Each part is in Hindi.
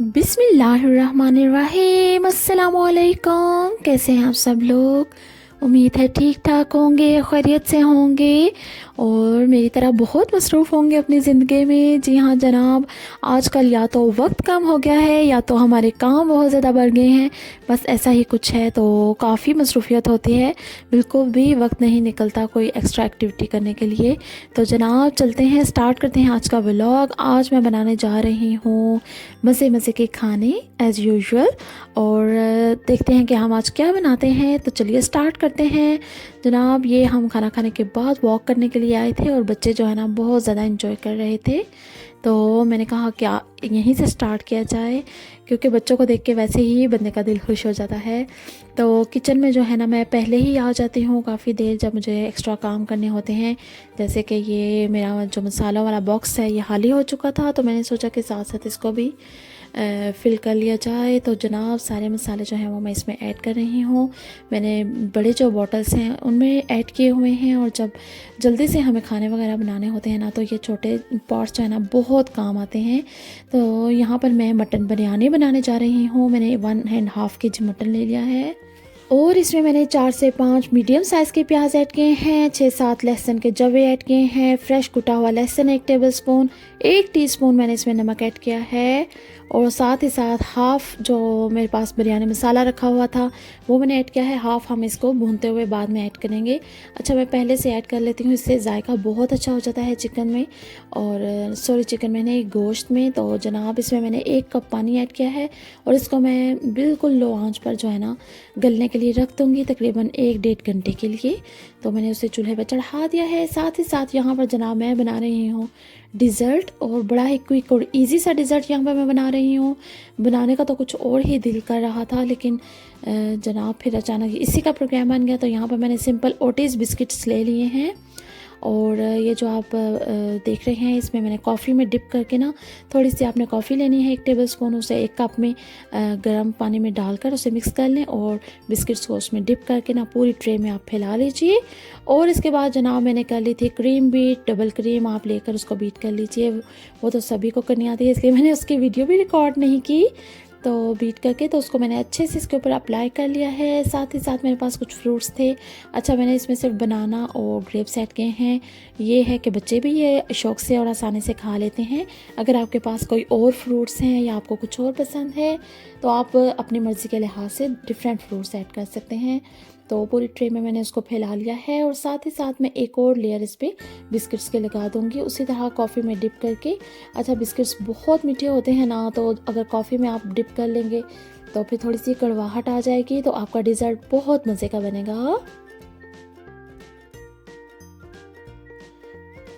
बिस्मिल्लाहिर्रहमानिर्रहीम। अस्सलामुअलैकुम। कैसे हैं आप सब लोग? उम्मीद है ठीक ठाक होंगे, खैरियत से होंगे और मेरी तरह बहुत मसरूफ़ होंगे अपनी ज़िंदगी में। जी हाँ जनाब, आजकल या तो वक्त कम हो गया है या तो हमारे काम बहुत ज़्यादा बढ़ गए हैं, बस ऐसा ही कुछ है। तो काफ़ी मसरूफ़ियत होती है, बिल्कुल भी वक्त नहीं निकलता कोई एक्स्ट्रा एक्टिविटी करने के लिए। तो जनाब चलते हैं, स्टार्ट करते हैं आज का व्लॉग। आज मैं बनाने जा रही हूँ मज़े मज़े के खाने एज़ यूजुअल, और देखते हैं कि हम आज क्या बनाते हैं। तो चलिए स्टार्ट करते हैं जनाब। ये हम खाना खाने के बाद वॉक करने के लिए आए थे और बच्चे जो है ना बहुत ज़्यादा इंजॉय कर रहे थे, तो मैंने कहा क्या यहीं से स्टार्ट किया जाए, क्योंकि बच्चों को देख के वैसे ही बंदे का दिल खुश हो जाता है। तो किचन में जो है ना मैं पहले ही आ जाती हूँ काफ़ी देर, जब मुझे एक्स्ट्रा काम करने होते हैं। जैसे कि ये मेरा जो मसाला वाला बॉक्स है ये खाली हो चुका था, तो मैंने सोचा कि साथ साथ इसको भी फिल कर लिया जाए। तो जनाब सारे मसाले जो हैं वो मैं इसमें ऐड कर रही हूँ। मैंने बड़े जो बॉटल्स हैं उनमें ऐड किए हुए हैं, और जब जल्दी से हमें खाने वगैरह बनाने होते हैं ना तो ये छोटे पॉट्स जो है ना बहुत काम आते हैं। तो यहाँ पर मैं मटन बिरयानी बनाने जा रही हूँ। मैंने 1.5 kg मटन ले लिया है और इसमें मैंने 4 से 5 मीडियम साइज़ के प्याज ऐड किए हैं, 6-7 लहसुन के जवे ऐड किए हैं, फ्रेश कुटा हुआ लहसुन 1 टेबलस्पून, 1 टीस्पून मैंने इसमें नमक ऐड किया है, और साथ ही साथ हाफ़ जो मेरे पास बिरयानी मसाला रखा हुआ था वो मैंने ऐड किया है। हाफ़ हम इसको भूनते हुए बाद में ऐड करेंगे। अच्छा मैं पहले से ऐड कर लेती हूँ, इससे जायका बहुत अच्छा हो जाता है चिकन में, और चिकन में नहीं गोश्त में। तो जनाब इसमें मैंने 1 कप पानी ऐड किया है और इसको मैं बिल्कुल लो आंच पर जो है ना गलने के लिए रख दूँगी, तकरीबन 1-1.5 घंटे के लिए। तो मैंने उसे चूल्हे पर चढ़ा दिया है। साथ ही साथ यहाँ पर जनाब मैं बना रही हूँ डिज़र्ट, और बड़ा ही क्विक और इजी सा डिज़र्ट यहाँ पर मैं बना रही हूँ। बनाने का तो कुछ और ही दिल कर रहा था, लेकिन जनाब फिर अचानक इसी का प्रोग्राम बन गया। तो यहाँ पर मैंने सिंपल ओटीज़ बिस्किट्स ले लिए हैं, और ये जो आप देख रहे हैं इसमें मैंने कॉफ़ी में डिप करके ना थोड़ी सी आपने कॉफ़ी लेनी है 1 टेबलस्पून, उसे 1 कप में गर्म पानी में डालकर उसे मिक्स कर लें और बिस्किट्स को उसमें डिप करके ना पूरी ट्रे में आप फैला लीजिए। और इसके बाद जनाब मैंने कर ली थी क्रीम बीट, डबल क्रीम आप लेकर उसको बीट कर लीजिए। वो तो सभी को करनी आती है, इसलिए मैंने उसकी वीडियो भी रिकॉर्ड नहीं की। तो बीट करके तो उसको मैंने अच्छे से इसके ऊपर अप्लाई कर लिया है। साथ ही साथ मेरे पास कुछ फ्रूट्स थे। अच्छा मैंने इसमें सिर्फ बनाना और ग्रेप्स ऐड किए हैं। ये है कि बच्चे भी ये शौक़ से और आसानी से खा लेते हैं। अगर आपके पास कोई और फ्रूट्स हैं या आपको कुछ और पसंद है तो आप अपनी मर्ज़ी के लिहाज से डिफरेंट फ्रूट्स ऐड कर सकते हैं। तो पूरी ट्रे में मैंने उसको फैला लिया है, और साथ ही साथ मैं एक और लेयर इस पर बिस्किट्स के लगा दूंगी उसी तरह कॉफ़ी में डिप करके। अच्छा बिस्किट्स बहुत मीठे होते हैं ना, तो अगर कॉफ़ी में आप डिप कर लेंगे तो फिर थोड़ी सी कड़वाहट आ जाएगी, तो आपका डिज़र्ट बहुत मज़े का बनेगा।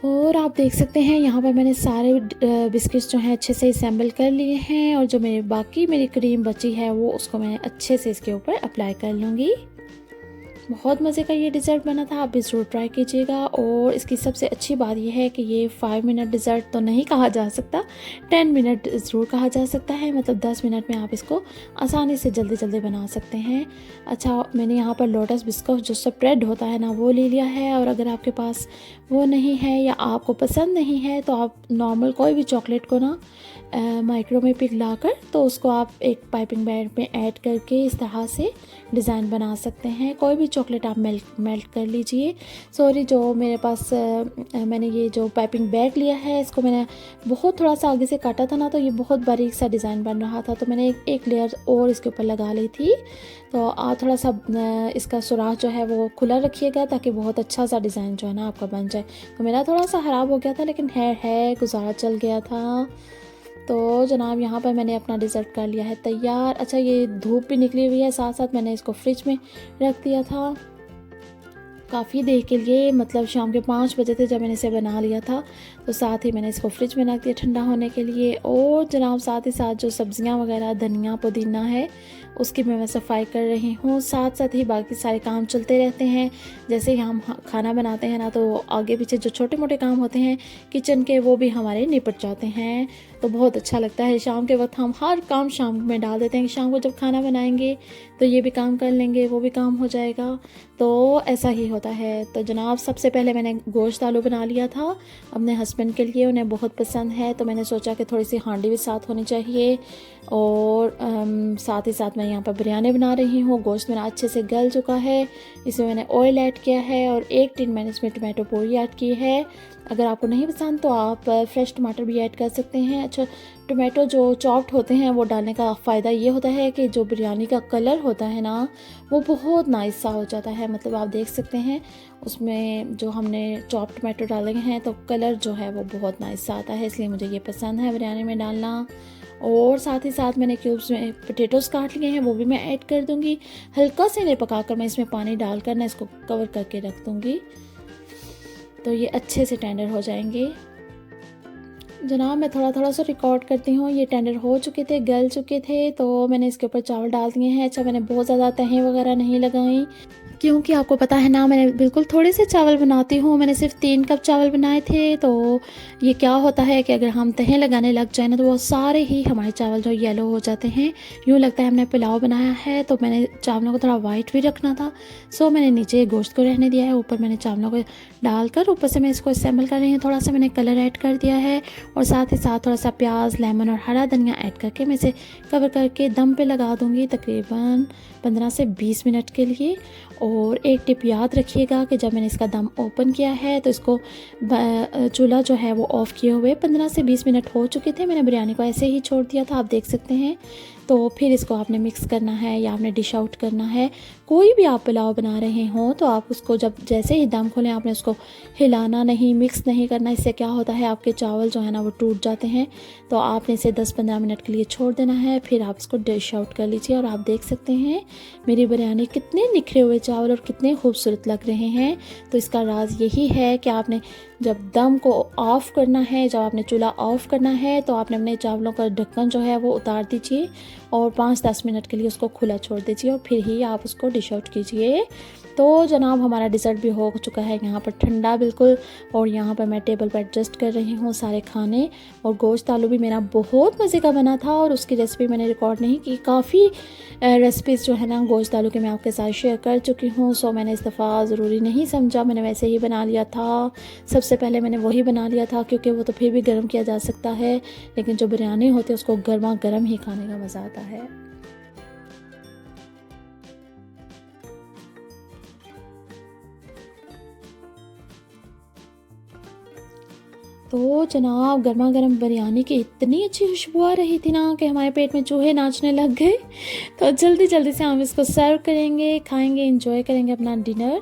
और आप देख सकते हैं यहाँ पर मैंने सारे बिस्किट्स जो हैं अच्छे से असेंबल कर लिए हैं, और जो मेरी क्रीम बची है वो उसको मैं अच्छे से इसके ऊपर अप्लाई कर लूँगी। बहुत मज़े का ये डिज़र्ट बना था, आप भी ज़रूर ट्राई कीजिएगा। और इसकी सबसे अच्छी बात यह है कि ये 5 मिनट डिज़र्ट तो नहीं कहा जा सकता, 10 मिनट ज़रूर कहा जा सकता है। मतलब 10 मिनट में आप इसको आसानी से जल्दी जल्दी बना सकते हैं। अच्छा मैंने यहाँ पर लोटस बिस्कुट जो स्प्रेड होता है ना वो ले लिया है, और अगर आपके पास वो नहीं है या आपको पसंद नहीं है तो आप नॉर्मल कोई भी चॉकलेट को ना माइक्रो में पिघला कर तो उसको आप एक पाइपिंग बैग में ऐड करके इस तरह से डिज़ाइन बना सकते हैं। कोई भी चॉकलेट आप मेल्ट कर लीजिए। सॉरी जो मेरे पास मैंने ये जो पाइपिंग बैग लिया है इसको मैंने बहुत थोड़ा सा आगे से काटा था ना, तो ये बहुत बारीक सा डिज़ाइन बन रहा था, तो मैंने एक लेयर और इसके ऊपर लगा ली थी। तो आप थोड़ा सा इसका सुराख जो है वो खुला रखिएगा ताकि बहुत अच्छा सा डिज़ाइन जो है ना आपका बन जाए। तो मेरा थोड़ा सा ख़राब हो गया था, लेकिन है गुजारा चल गया था। तो जनाब यहाँ पर मैंने अपना डिज़र्ट कर लिया है तैयार। अच्छा ये धूप भी निकली हुई है, साथ साथ मैंने इसको फ्रिज में रख दिया था काफ़ी देर के लिए, मतलब शाम के 5 बजे थे जब मैंने इसे बना लिया था। तो साथ ही मैंने इसको फ्रिज में रख दिया ठंडा होने के लिए। और जनाब साथ ही साथ जो सब्ज़ियाँ वगैरह धनिया पुदीना है उसकी मैं सफाई कर रही हूँ। साथ साथ ही बाकी सारे काम चलते रहते हैं। जैसे ही हम खाना बनाते हैं ना, तो आगे पीछे जो छोटे मोटे काम होते हैं किचन के, वो भी हमारे निपट जाते हैं। तो बहुत अच्छा लगता है। शाम के वक्त हम हर काम शाम में डाल देते हैं कि शाम को जब खाना बनाएंगे तो ये भी काम कर लेंगे, वो भी काम हो जाएगा। तो ऐसा ही होता है। तो जनाब, सबसे पहले मैंने गोश्त आलू बना लिया था अपने हस्बैंड के लिए, उन्हें बहुत पसंद है। तो मैंने सोचा कि थोड़ी सी हांडी भी साथ होनी चाहिए। और साथ ही साथ मैं यहाँ पर बिरयानी बना रही हूँ। गोश्त मेरा अच्छे से गल चुका है। इसमें मैंने ऑयल ऐड किया है और 1 टिन मैंने इसमें टमाटो प्यूरी ऐड की है। अगर आपको नहीं पसंद तो आप फ्रेश टमाटर भी ऐड कर सकते हैं। अच्छा, टमाटो जो चॉप्ड होते हैं वो डालने का फ़ायदा ये होता है कि जो बिरयानी का कलर होता है ना, वो बहुत नाइस सा हो जाता है। मतलब आप देख सकते हैं उसमें जो हमने चॉप टमाटो डाले हैं तो कलर जो है वो बहुत नाइस सा आता है, इसलिए मुझे ये पसंद है बिरयानी में डालना। और साथ ही साथ मैंने क्यूब्स में पोटैटोज़ काट लिए हैं, वो भी मैं ऐड कर दूँगी। हल्का से इन्हें पकाकर मैं इसमें पानी डालकर ना इसको कवर करके रख दूँगी, तो ये अच्छे से टेंडर हो जाएंगे। जनाब, मैं थोड़ा थोड़ा सा रिकॉर्ड करती हूँ। ये टेंडर हो चुके थे, गल चुके थे, तो मैंने इसके ऊपर चावल डाल दिए हैं। अच्छा, मैंने बहुत ज़्यादा तहें वगैरह नहीं लगाई, क्योंकि आपको पता है ना, मैंने बिल्कुल थोड़े से चावल बनाती हूँ। मैंने सिर्फ 3 कप चावल बनाए थे। तो ये क्या होता है कि अगर हम तहें लगाने लग जाए ना, तो वो सारे ही हमारे चावल जो येलो हो जाते हैं। यूँ लगता है हमने पुलाव बनाया है। तो मैंने चावलों को थोड़ा वाइट भी रखना था, सो मैंने नीचे गोश्त को रहने दिया है, ऊपर मैंने चावलों को डालकर ऊपर से मैं इसको असेंबल कर रही हूँ। थोड़ा सा मैंने कलर ऐड कर दिया है और साथ ही साथ थोड़ा सा प्याज, लेमन और हरा धनिया ऐड करके मैं इसे कवर करके दम पे लगा दूँगी तकरीबन 15 से 20 मिनट के लिए। और एक टिप याद रखिएगा कि जब मैंने इसका दम ओपन किया है तो इसको चूल्हा जो है वो ऑफ़ किए हुए 15 से 20 मिनट हो चुके थे। मैंने बिरयानी को ऐसे ही छोड़ दिया था, आप देख सकते हैं। तो फिर इसको आपने मिक्स करना है या आपने डिश आउट करना है। कोई भी आप पुलाव बना रहे हों तो आप उसको जब जैसे ही दम खोलें आपने उसको हिलाना नहीं, मिक्स नहीं करना। इससे क्या होता है, आपके चावल जो है ना वो टूट जाते हैं। तो आपने इसे 10-15 मिनट के लिए छोड़ देना है, फिर आप इसको डिश आउट कर लीजिए। और आप देख सकते हैं मेरी बिरयानी कितने निखरे हुए चावल और कितने खूबसूरत लग रहे हैं। तो इसका राज यही है कि आपने जब दम को ऑफ़ करना है, जब आपने चूल्हा ऑफ़ करना है, तो आपने अपने चावलों का ढक्कन जो है वो उतार दीजिए और 5-10 मिनट के लिए उसको खुला छोड़ दीजिए और फिर ही आप उसको डिश आउट कीजिए। तो जनाब, हमारा डिज़र्ट भी हो चुका है यहाँ पर ठंडा बिल्कुल। और यहाँ पर मैं टेबल पर एडजस्ट कर रही हूँ सारे खाने। और गोश्त आलू भी मेरा बहुत मज़े का बना था और उसकी रेसिपी मैंने रिकॉर्ड नहीं की। काफ़ी रेसिपीज़ जो है ना गोश्त आलू के मैं आपके साथ शेयर कर चुकी हूँ। सो मैंने इस दफ़ा ज़रूरी नहीं समझा, मैंने वैसे ही बना लिया था। सबसे पहले मैंने वही बना लिया था क्योंकि वो तो फिर भी गर्म किया जा सकता है, लेकिन जो बिरयानी होती है उसको गर्मा गर्म ही खाने का मज़ा आता है। तो जनाब, गर्मा गर्म बिरयानी की इतनी अच्छी खुशबू आ रही थी ना कि हमारे पेट में चूहे नाचने लग गए। तो जल्दी जल्दी से हम इसको सर्व करेंगे, खाएंगे, इंजॉय करेंगे अपना डिनर।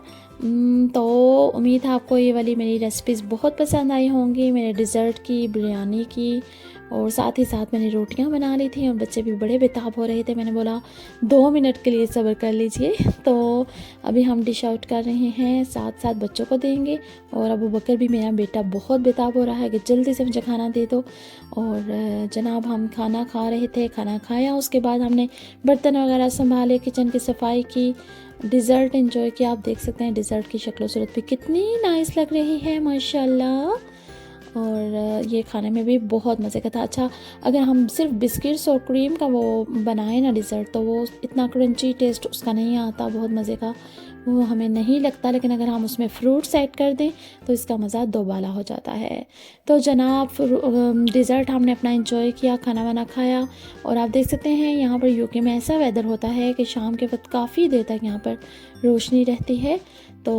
तो उम्मीद है आपको ये वाली मेरी रेसिपीज़ बहुत पसंद आई होंगी, मेरे डिज़र्ट की, बिरयानी की। और साथ ही साथ मैंने रोटियां बना ली थी और बच्चे भी बड़े बेताब हो रहे थे। मैंने बोला 2 मिनट के लिए सब्र कर लीजिए। तो अभी हम डिश आउट कर रहे हैं, साथ साथ बच्चों को देंगे। और अबू बकर भी, मेरा बेटा, बहुत बेताब हो रहा है कि जल्दी से मुझे खाना दे दो। और जनाब, हम खाना खा रहे थे, खाना खाया, उसके बाद हमने बर्तन वगैरह संभाले, किचन की सफाई की, डिज़र्ट एंजॉय किया। आप देख सकते हैं डिज़र्ट की शक्ल सूरत भी कितनी नाइस लग रही है माशाल्लाह। और ये खाने में भी बहुत मज़े का था। अच्छा, अगर हम सिर्फ बिस्किट्स और क्रीम का वो बनाए ना डिज़र्ट, तो वो इतना क्रंची टेस्ट उसका नहीं आता, बहुत मज़े का वो हमें नहीं लगता। लेकिन अगर हम उसमें फ्रूट्स ऐड कर दें तो इसका मज़ा दोबाला हो जाता है। तो जनाब, डिज़र्ट हमने अपना एंजॉय किया, खाना वाना खाया। और आप देख सकते हैं यहाँ पर यूके में ऐसा वेदर होता है कि शाम के वक्त काफ़ी देर तक यहाँ पर रोशनी रहती है। तो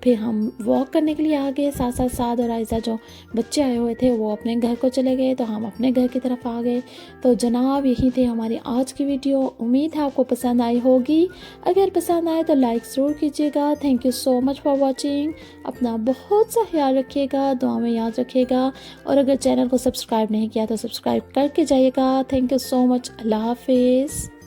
फिर हम वॉक करने के लिए आ गए। साथ साथ साद और आयज़ा, जो बच्चे आए हुए थे, वो अपने घर को चले गए, तो हम अपने घर की तरफ आ गए। तो जनाब, यही थे हमारी आज की वीडियो। उम्मीद है आपको पसंद आई होगी। अगर पसंद आए तो लाइक ज़रूर कीजिएगा। Thank you so much for watching. अपना बहुत सा ख्याल रखिएगा, दुआ में याद रखिएगा। और अगर चैनल को सब्सक्राइब नहीं किया तो सब्सक्राइब करके जाइएगा। Thank you so much. अल्लाह हाफिज़।